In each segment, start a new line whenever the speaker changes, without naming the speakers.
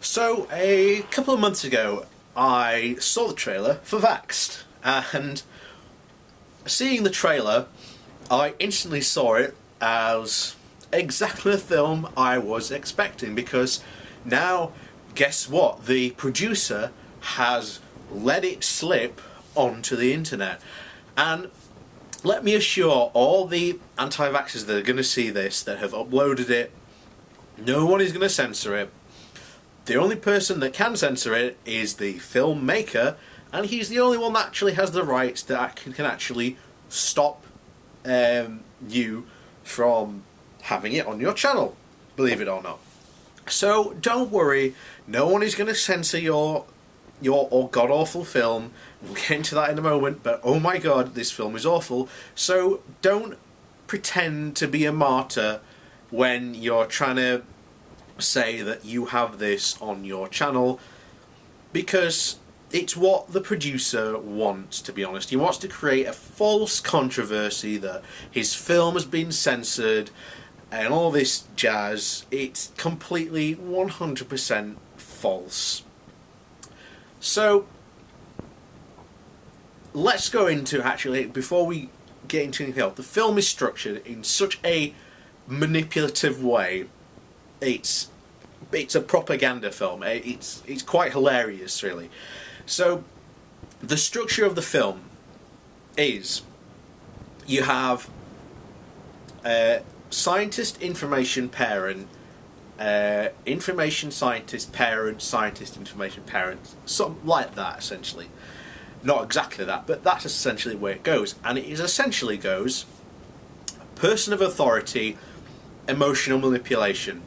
So, a couple of months ago, I saw the trailer for Vaxxed, and seeing the trailer, I instantly saw it as exactly the film I was expecting, because now, guess what? The producer has let it slip onto the internet. And let me assure all the anti-vaxxers that are going to see this, that have uploaded it, no one is going to censor it. The only person that can censor it is the filmmaker, and he's the only one that actually has the rights that can actually stop you from having it on your channel, believe it or not. So don't worry, no one is going to censor your god-awful film. We'll get into that in a moment, but oh my god, this film is awful. So don't pretend to be a martyr when you're trying to say that you have this on your channel, because it's what the producer wants, to be honest. He wants to create a false controversy that his film has been censored and all this jazz. It's completely 100% false. So let's go into, actually, before we get into anything else, the film is structured in such a manipulative way. It's a propaganda film. It's quite hilarious, really. So the structure of the film is, you have scientist, information, parent, information, scientist, parent, scientist, information, parent, something like that, essentially. Not exactly that, but that's essentially where it goes. And it essentially goes person of authority, emotional manipulation,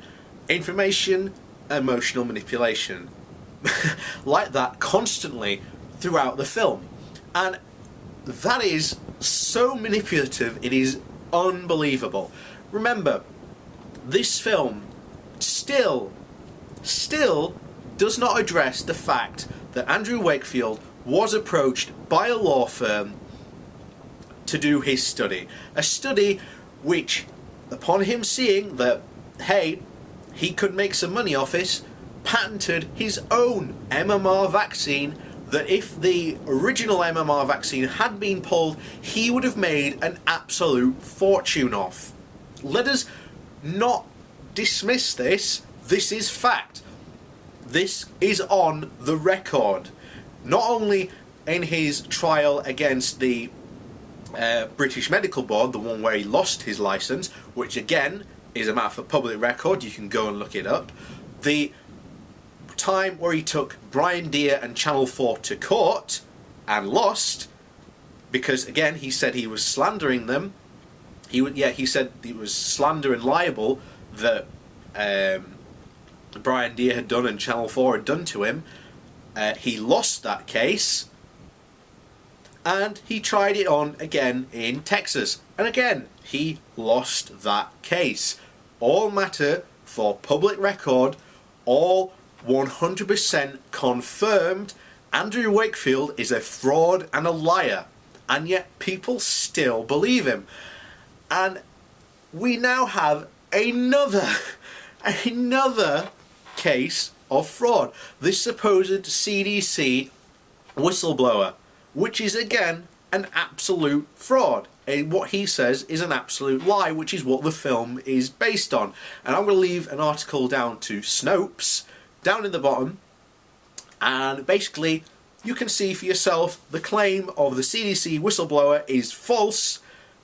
information, emotional manipulation, like that constantly throughout the film. And that is so manipulative, it is unbelievable. Remember, this film still does not address the fact that Andrew Wakefield was approached by a law firm to do his study. A study which, upon him seeing that, hey, he could make some money off it, patented his own MMR vaccine, that if the original MMR vaccine had been pulled, he would have made an absolute fortune off. Let us not dismiss this. This is fact. This is on the record. Not only in his trial against the British Medical Board, the one where he lost his licence, which again is a matter for public record, you can go and look it up. The time where he took Brian Deere and Channel 4 to court and lost, because again he said he was slandering them. He said it was slander and libel that Brian Deere had done and Channel 4 had done to him. He lost that case, and he tried it on again in Texas, and again he lost that case. All matter for public record, all 100% confirmed. Andrew Wakefield is a fraud and a liar, and yet people still believe him. And we now have another case of fraud. This supposed CDC whistleblower, which is again an absolute fraud. What he says is an absolute lie, which is what the film is based on. And I'm going to leave an article down to Snopes, down in the bottom, and basically you can see for yourself the claim of the CDC whistleblower is false.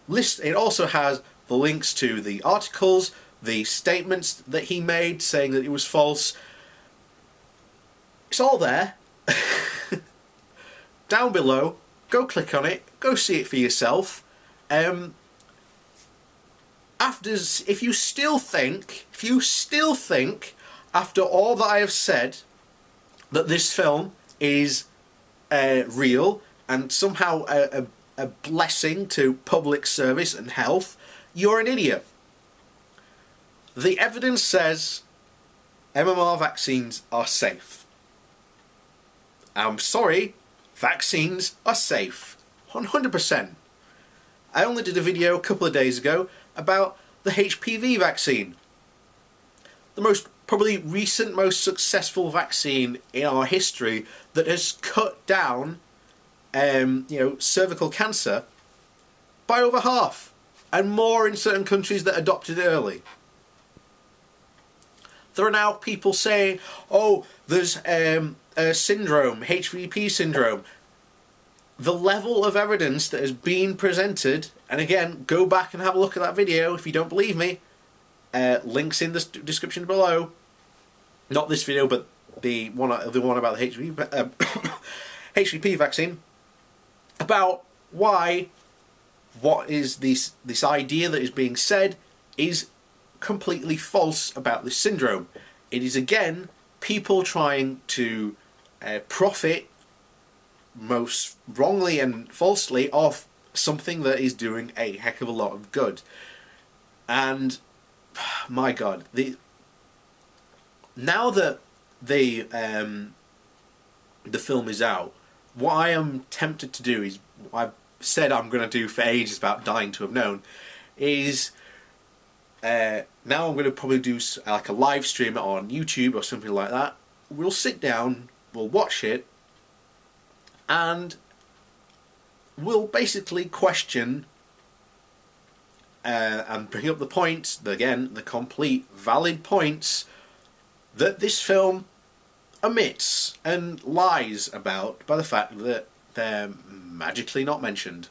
It also has the links to the articles, the statements that he made saying that it was false. It's all there. Down below, go click on it, go see it for yourself. If you still think after all that I have said that this film is real and somehow a blessing to public service and health, you're an idiot. The evidence says MMR vaccines are safe. I'm sorry, vaccines are safe. 100%. I only did a video a couple of days ago about the HPV vaccine. The most probably recent most successful vaccine in our history that has cut down, cervical cancer by over half, and more in certain countries that adopted it early. There are now people saying, oh, there's a syndrome, HVP syndrome. The level of evidence that has been presented, and again, go back and have a look at that video if you don't believe me. Links in the description below. Not this video, but the one about the HVP vaccine. About what is this idea that is being said is completely false about this syndrome. It is again people trying to profit, most wrongly and falsely, off something that is doing a heck of a lot of good. And my God, now that the film is out, what I am tempted to do is what I've said I'm going to do for ages about Dying to Have Known, is now I'm going to probably do like a live stream on YouTube or something like that. We'll sit down, we'll watch it, and we'll basically question and bring up the points, again, the complete valid points that this film omits and lies about by the fact that they're magically not mentioned.